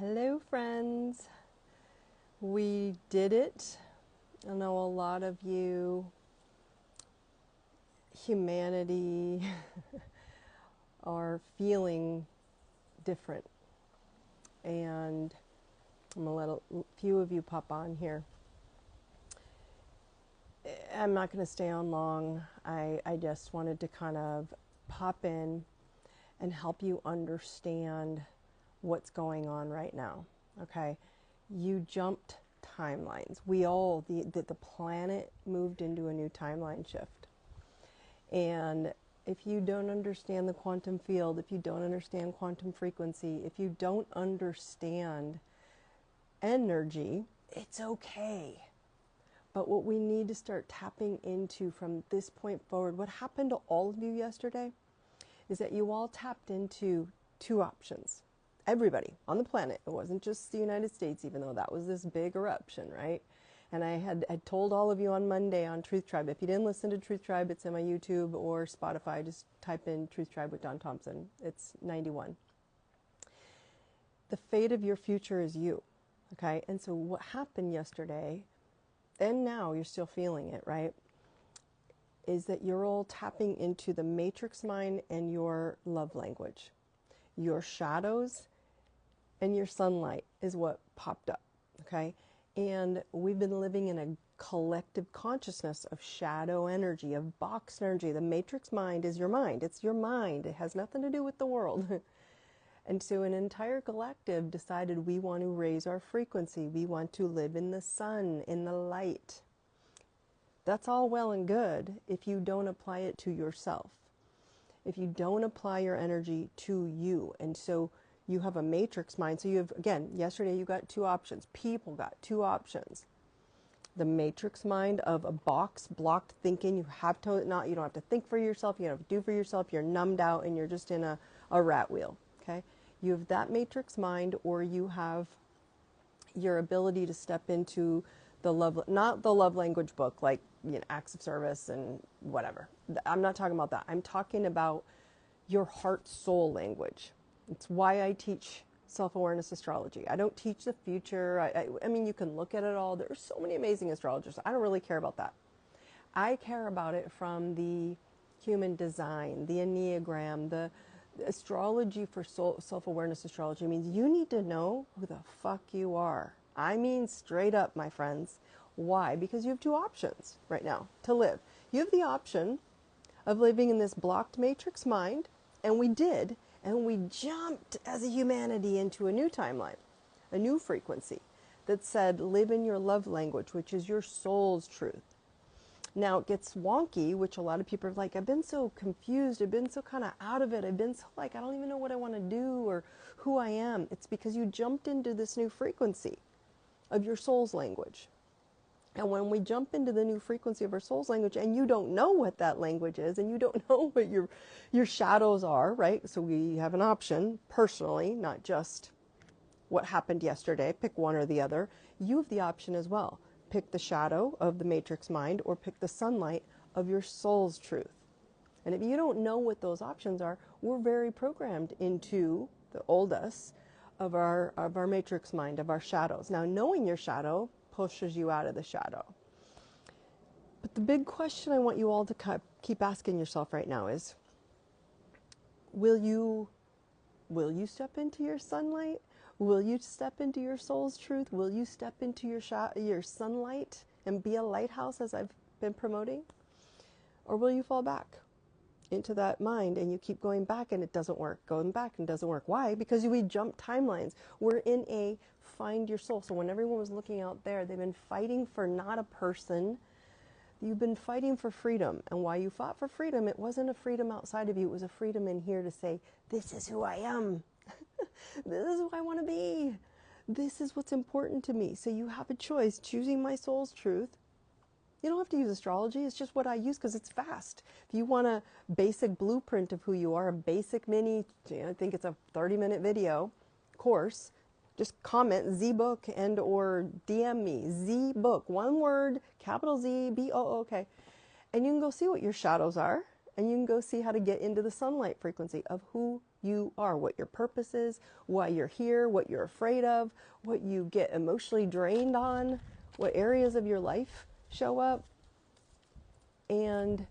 Hello, friends. We did it. I know a lot of you, humanity, are feeling different. And I'm going to let a few of you pop on here. I'm not going to stay on long. I just wanted to kind of pop in and help you understand what's going on right now. Okay? You jumped timelines. We all, the planet moved into a new timeline shift. And if you don't understand the quantum field, if you don't understand quantum frequency, if you don't understand energy, it's okay. But what we need to start tapping into from this point forward, what happened to all of you yesterday is that you all tapped into two options. Everybody on the planet. It wasn't just the United States, even though that was this big eruption, right? And I had told all of you on Monday on Truth Tribe, if you didn't listen to Truth Tribe, it's in my YouTube or Spotify. Just type in Truth Tribe with Don Thompson. It's 91. The fate of your future is you, okay? And so what happened yesterday, and now you're still feeling it, right, is that you're all tapping into the matrix mind and your love language. Your shadows and your sunlight is what popped up, okay? And we've been living in a collective consciousness of shadow energy, of box energy. The matrix mind is your mind. It's your mind. It has nothing to do with the world. And so an entire collective decided we want to raise our frequency. We want to live in the sun, in the light. That's all well and good if you don't apply it to yourself. If you don't apply your energy to you. And so you have a matrix mind. So you have, again, yesterday you got two options. People got two options. The matrix mind of a box, blocked thinking. You don't have to think for yourself. You don't have to do for yourself. You're numbed out and you're just in a rat wheel. Okay. You have that matrix mind, or you have your ability to step into the love, not the love language book, like, acts of service and whatever. I'm not talking about that. I'm talking about your heart soul language. It's why I teach self-awareness astrology. I don't teach the future. I mean, you can look at it all. There's so many amazing astrologers. I don't really care about that. I care about it from the human design, the Enneagram, the astrology for self-awareness astrology means you need to know who the fuck you are. I mean, straight up, my friends. Why? Because you have two options right now to live. You have the option of living in this blocked matrix mind, and we did, and we jumped as a humanity into a new timeline, a new frequency that said live in your love language, which is your soul's truth. Now it gets wonky, which a lot of people are like, I've been so confused, I've been so kind of out of it, I've been so like, I don't even know what I want to do or who I am. It's because you jumped into this new frequency of your soul's language. And when we jump into the new frequency of our soul's language, and you don't know what that language is, and you don't know what your shadows are, right? So we have an option, personally, not just what happened yesterday. Pick one or the other. You have the option as well. Pick the shadow of the matrix mind, or pick the sunlight of your soul's truth. And if you don't know what those options are, we're very programmed into the old us of our matrix mind, of our shadows. Now, knowing your shadow pushes you out of the shadow. But the big question I want you all to keep asking yourself right now is, will you step into your sunlight? Will you step into your soul's truth? Will you step into your sunlight and be a lighthouse, as I've been promoting? Or will you fall back into that mind and you keep going back and it doesn't work, going back and it doesn't work? Why? Because we jump timelines. We're in a find your soul. So when everyone was looking out there, they've been fighting for not a person. You've been fighting for freedom. And why you fought for freedom, it wasn't a freedom outside of you. It was a freedom in here to say, this is who I am. This is who I want to be. This is what's important to me. So you have a choice, choosing my soul's truth. You don't have to use astrology. It's just what I use because it's fast. If you want a basic blueprint of who you are, a basic mini, I think it's a 30-minute video course, just comment ZBOOK and or DM me, ZBOOK, one word, capital Z, B-O-O-K. And you can go see what your shadows are, and you can go see how to get into the sunlight frequency of who you are, what your purpose is, why you're here, what you're afraid of, what you get emotionally drained on, what areas of your life show up. And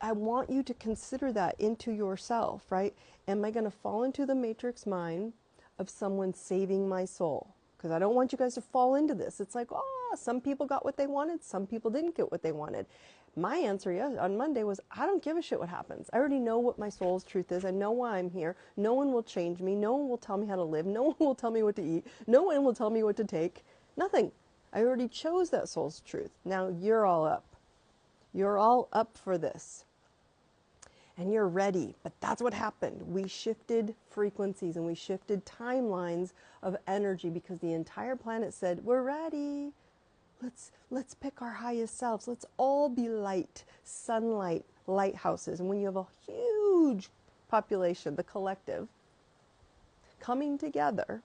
I want you to consider that into yourself, right? Am I going to fall into the matrix mind of someone saving my soul? Because I don't want you guys to fall into this. It's like, oh, some people got what they wanted, some people didn't get what they wanted. My answer on Monday was, I don't give a shit what happens. I already know what my soul's truth is. I know why I'm here. No one will change me. No one will tell me how to live. No one will tell me what to eat. No one will tell me what to take. Nothing. I already chose that soul's truth. Now you're all up. You're all up for this. And you're ready. But that's what happened. We shifted frequencies and we shifted timelines of energy because the entire planet said, we're ready. Let's pick our highest selves. Let's all be light, sunlight, lighthouses. And when you have a huge population, the collective, coming together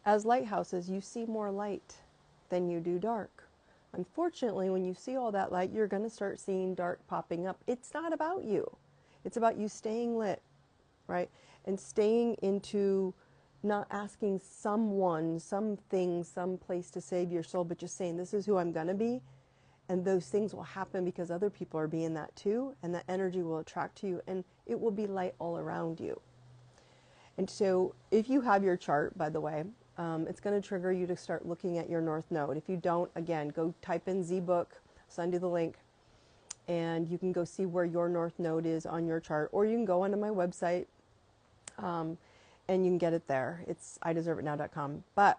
as lighthouses, you see more light than you do dark. Unfortunately, when you see all that light, you're going to start seeing dark popping up. It's not about you. It's about you staying lit, right? And staying into not asking someone, something, some place to save your soul, but just saying, this is who I'm going to be. And those things will happen because other people are being that too. And that energy will attract to you and it will be light all around you. And so if you have your chart, by the way, it's going to trigger you to start looking at your North Node. If you don't, again, go type in ZBOOK, send you the link, and you can go see where your North Node is on your chart. Or you can go onto my website and you can get it there. It's iDeserveItNow.com. But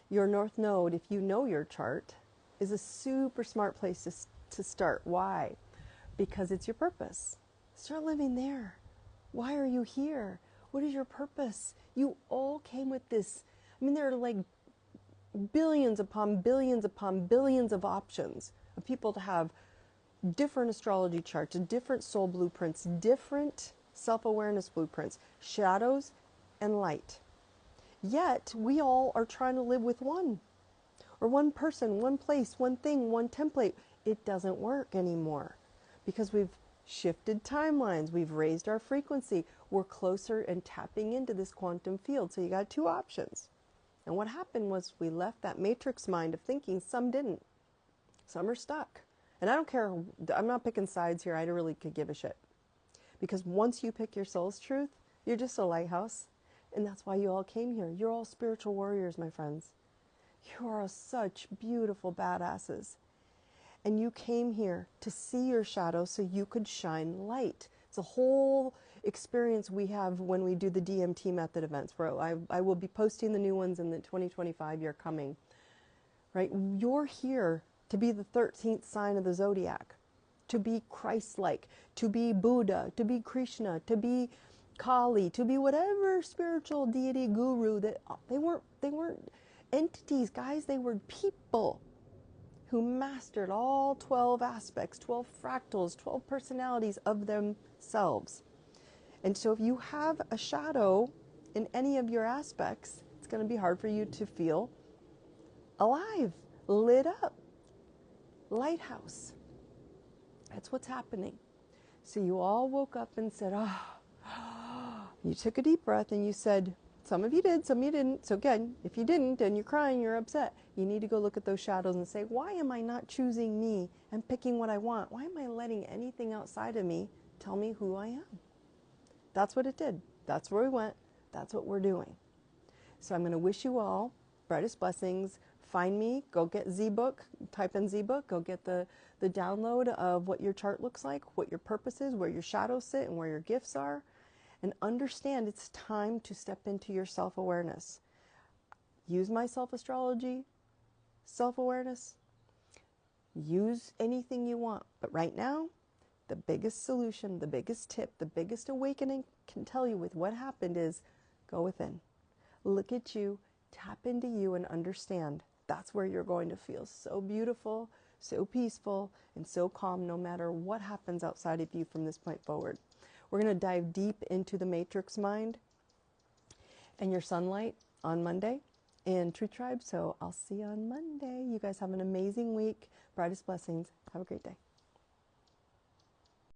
your North Node, if you know your chart, is a super smart place to start. Why? Because it's your purpose. Start living there. Why are you here? What is your purpose? You all came with this. I mean, there are like billions upon billions upon billions of options of people to have different astrology charts, different soul blueprints, different self-awareness blueprints, shadows and light. Yet we all are trying to live with one, or one person, one place, one thing, one template. It doesn't work anymore because we've shifted timelines. We've raised our frequency. We're closer and tapping into this quantum field. So you got two options. And what happened was we left that matrix mind of thinking. Some didn't. Some are stuck. And I don't care. I'm not picking sides here. I really could give a shit. Because once you pick your soul's truth, you're just a lighthouse. And that's why you all came here. You're all spiritual warriors, my friends. You are such beautiful badasses. And you came here to see your shadow so you could shine light. It's a whole experience we have when we do the DMT method events, where I will be posting the new ones in the 2025 year coming. Right? You're here to be the 13th sign of the zodiac, to be Christ-like, to be Buddha, to be Krishna, to be Kali, to be whatever spiritual deity guru that they weren't entities, guys. They were people who mastered all 12 aspects, 12 fractals, 12 personalities of themselves. And so if you have a shadow in any of your aspects, it's going to be hard for you to feel alive, lit up, lighthouse. That's what's happening. So you all woke up and said, you took a deep breath and you said, some of you did, some of you didn't. So again, if you didn't and you're crying, you're upset, you need to go look at those shadows and say, why am I not choosing me and picking what I want? Why am I letting anything outside of me tell me who I am? That's what it did. That's where we went. That's what we're doing. So I'm going to wish you all brightest blessings. Find me. Go get ZBOOK. Type in ZBOOK. Go get the download of what your chart looks like, what your purpose is, where your shadows sit, and where your gifts are. And understand it's time to step into your self-awareness. Use my self-astrology, self-awareness. Use anything you want. But right now, the biggest solution, the biggest tip, the biggest awakening can tell you with what happened is go within. Look at you, tap into you, and understand. That's where you're going to feel so beautiful, so peaceful, and so calm no matter what happens outside of you from this point forward. We're going to dive deep into the matrix mind and your sunlight on Monday in Truth Tribe. So I'll see you on Monday. You guys have an amazing week. Brightest blessings. Have a great day.